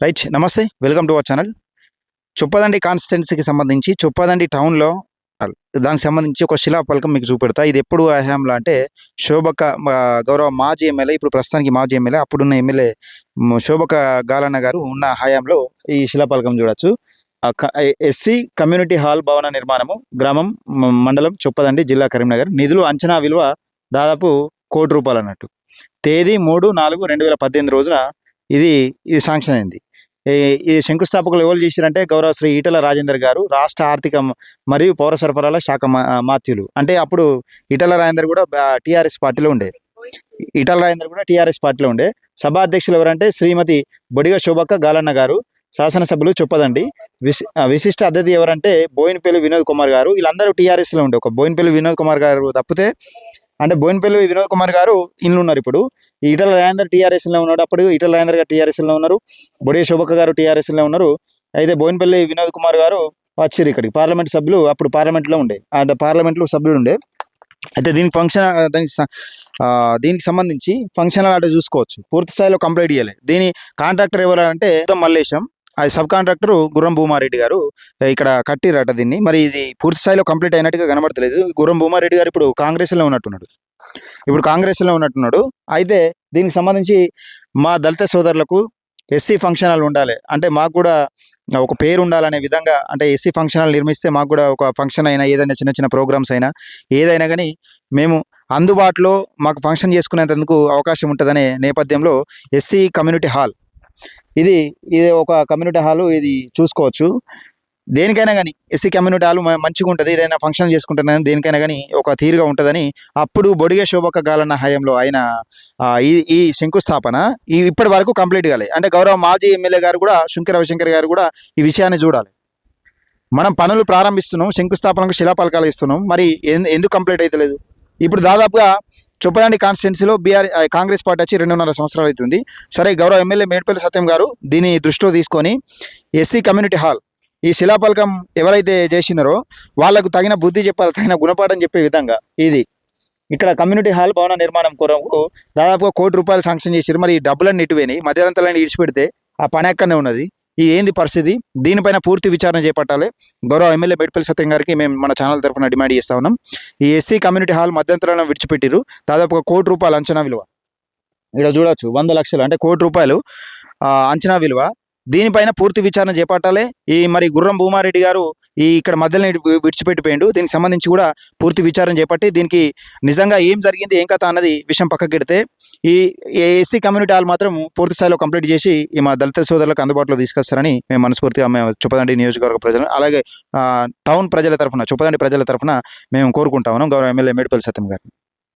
Right. నమస్తే. Welcome to our channel. Choppadandi కాన్స్టిట్యున్సీకి సంబంధించి చొప్పదండి టౌన్‌లో దానికి సంబంధించి ఒక శిలాఫలకం మీకు చూపెడతా. ఇది ఎప్పుడు హయాంలో అంటే శోభక్క గౌరవ మాజీ ఎమ్మెల్యే, ఇప్పుడు ప్రస్తుతానికి మాజీ ఎమ్మెల్యే, అప్పుడున్న ఎమ్మెల్యే శోభక్క గాలన్న గారు ఉన్న హయాంలో ఈ శిలాఫలకం చూడొచ్చు. ఎస్సీ కమ్యూనిటీ హాల్ భవన నిర్మాణము, గ్రామం మండలం చొప్పదండి, జిల్లా కరీంనగర్. నిధులు అంచనా విలువ దాదాపు ₹1,00,00,000 అన్నట్టు. తేదీ 3/4/2018 రోజున ఇది శాంక్షన్ అయింది. ఈ శంకుస్థాపకులు ఎవరు చేశారంటే గౌరవ శ్రీ ఈటల రాజేందర్ గారు, రాష్ట్ర ఆర్థిక మరియు పౌర సరఫరాల శాఖ మాత్యులు. అంటే అప్పుడు ఈటల రాజేందర్ కూడా టీఆర్ఎస్ పార్టీలో ఉండే. సభా అధ్యక్షులు ఎవరంటే శ్రీమతి బొడిగ శోభక్క గాలన్న గారు, శాసనసభ్యులు చొప్పదండి. విశిష్ట అతిథి ఎవరంటే బోయినపల్లి వినోద్ కుమార్ గారు. వీళ్ళందరూ టీఆర్ఎస్లో ఉండే. ఒక బోయినపల్లి వినోద్ కుమార్ గారు తప్పితే, అంటే బోయినపల్లి వినోద్ కుమార్ గారు ఇల్లు ఉన్నారు. ఇప్పుడు ఈటల రాజేందర్ టీఆర్ఎస్లో ఉన్నాడు. అప్పుడు ఈటల రాజేందర్ గారు టీఆర్ఎస్లో ఉన్నారు, బొడిగ శోభక్క గారు టీఆర్ఎస్లో ఉన్నారు. అయితే బోయినపల్లి వినోద్ కుమార్ గారు వచ్చారు ఇక్కడికి. పార్లమెంట్ సభ్యులు అప్పుడు పార్లమెంట్లో ఉండే, అంటే పార్లమెంట్లో సభ్యులు ఉండే. అయితే దీనికి సంబంధించి ఫంక్షన్ హాల్ అంటే చూసుకోవచ్చు, పూర్తి స్థాయిలో కంప్లీట్ చేయాలి. దీని కాంట్రాక్టర్ ఎవరు అంటే మల్లేశం, అది సబ్ కాంట్రాక్టర్ గుర్రం భూమారెడ్డి గారు ఇక్కడ కట్టిరట దీన్ని. మరి ఇది పూర్తి స్థాయిలో కంప్లీట్ అయినట్టుగా కనబడతలేదు. గుర్రం భూమారెడ్డి గారు ఇప్పుడు కాంగ్రెస్లో ఉన్నట్టున్నాడు. అయితే దీనికి సంబంధించి మా దళిత సోదరులకు ఎస్సీ ఫంక్షన్ హాల్ ఉండాలి, అంటే మాకు కూడా ఒక పేరు ఉండాలనే విధంగా, అంటే ఎస్సీ ఫంక్షన్ హాల్ నిర్మిస్తే మాకు కూడా ఒక ఫంక్షన్ అయినా, ఏదైనా చిన్న చిన్న ప్రోగ్రామ్స్ అయినా, ఏదైనా కానీ మేము అందుబాటులో మాకు ఫంక్షన్ చేసుకునేందుకు అవకాశం ఉంటుందనే నేపథ్యంలో ఎస్సీ కమ్యూనిటీ హాల్, ఇది ఒక కమ్యూనిటీ హాలు, ఇది చూసుకోవచ్చు. దేనికైనా కానీ ఎస్సీ కమ్యూనిటీ హాల్ మంచిగా ఉంటుంది. ఏదైనా ఫంక్షన్ చేసుకుంటున్నా దేనికైనా కానీ ఒక తీరుగా ఉంటుందని అప్పుడు బొడిగ శోభక్క గాలన్న హయాంలో ఆయన ఈ శంకుస్థాపన ఇప్పటి వరకు కంప్లీట్ కాలేదు. అంటే గౌరవ మాజీ ఎమ్మెల్యే గారు కూడా, శుంకర రవిశంకర్ గారు కూడా ఈ విషయాన్ని చూడాలి. మనం పనులు ప్రారంభిస్తున్నాం, శంకుస్థాపనకు శిలాఫలకాలు ఇస్తున్నాం, మరి ఎందుకు కంప్లీట్ అవుతలేదు? ఇప్పుడు దాదాపుగా చొప్పదండి కాన్స్టిట్యున్సీలో కాంగ్రెస్ పార్టీ వచ్చి 2.5 సంవత్సరాలు అవుతుంది. సరే, గౌరవ ఎమ్మెల్యే మేడిపల్లి సత్యం గారు దీన్ని దృష్టిలో తీసుకొని ఎస్సీ కమ్యూనిటీ హాల్ ఈ శిలాఫలకం ఎవరైతే చేసినారో వాళ్ళకు తగిన బుద్ధి చెప్పాలి, తగిన గుణపాఠం చెప్పే విధంగా ఇది ఇక్కడ కమ్యూనిటీ హాల్ భవన నిర్మాణం కొరకు దాదాపుగా ₹1,00,00,000 శాంక్షన్ చేశారు. మరి ఈ డబ్బులన్నీ ఇటువైనాయి, మధ్యదంతలన్నీ ఇడిచిపెడితే ఆ పని ఎక్కడనే ఉన్నది. ఇది ఏంది పరిస్థితి? దీనిపైన పూర్తి విచారణ చేపట్టాలి. గౌరవ ఎమ్మెల్యే మేడిపల్లి సత్యం గారికి మేము మన ఛానల్ తరఫున డిమాండ్ చేస్తా ఉన్నాం. ఈ ఎస్సీ కమ్యూనిటీ హాల్ మధ్యంతరాలను విడిచిపెట్టిరు. దాదాపుగా ₹1,00,00,000 అంచనా విలువ. ఇక్కడ చూడవచ్చు, 100 లక్షలు అంటే ₹1,00,00,000 అంచనా విలువ. దీనిపైన పూర్తి విచారణ చేపట్టాలి. మరి గుర్రం భూమారెడ్డి గారు ఇక్కడ మధ్యలో విడిచిపెట్టిపోయిండు. దీనికి సంబంధించి కూడా పూర్తి విచారణ చేపట్టి దీనికి నిజంగా ఏం జరిగింది, ఏం కథ అన్నది విషయం పక్కకెడితే ఈ ఎస్సీ కమ్యూనిటీ హాల్ మాత్రం పూర్తి స్థాయిలో కంప్లీట్ చేసి మా దళిత సోదరులకు అందుబాటులో తీసుకొస్తారని మేము మనస్ఫూర్తిగా చొప్పదండి నియోజకవర్గ ప్రజలు, అలాగే టౌన్ ప్రజల తరఫున, చొప్పదండి ప్రజల తరఫున మేము కోరుకుంటా ఉన్నాం గౌరవ ఎమ్మెల్యే మేడిపల్లి సత్యం గారు.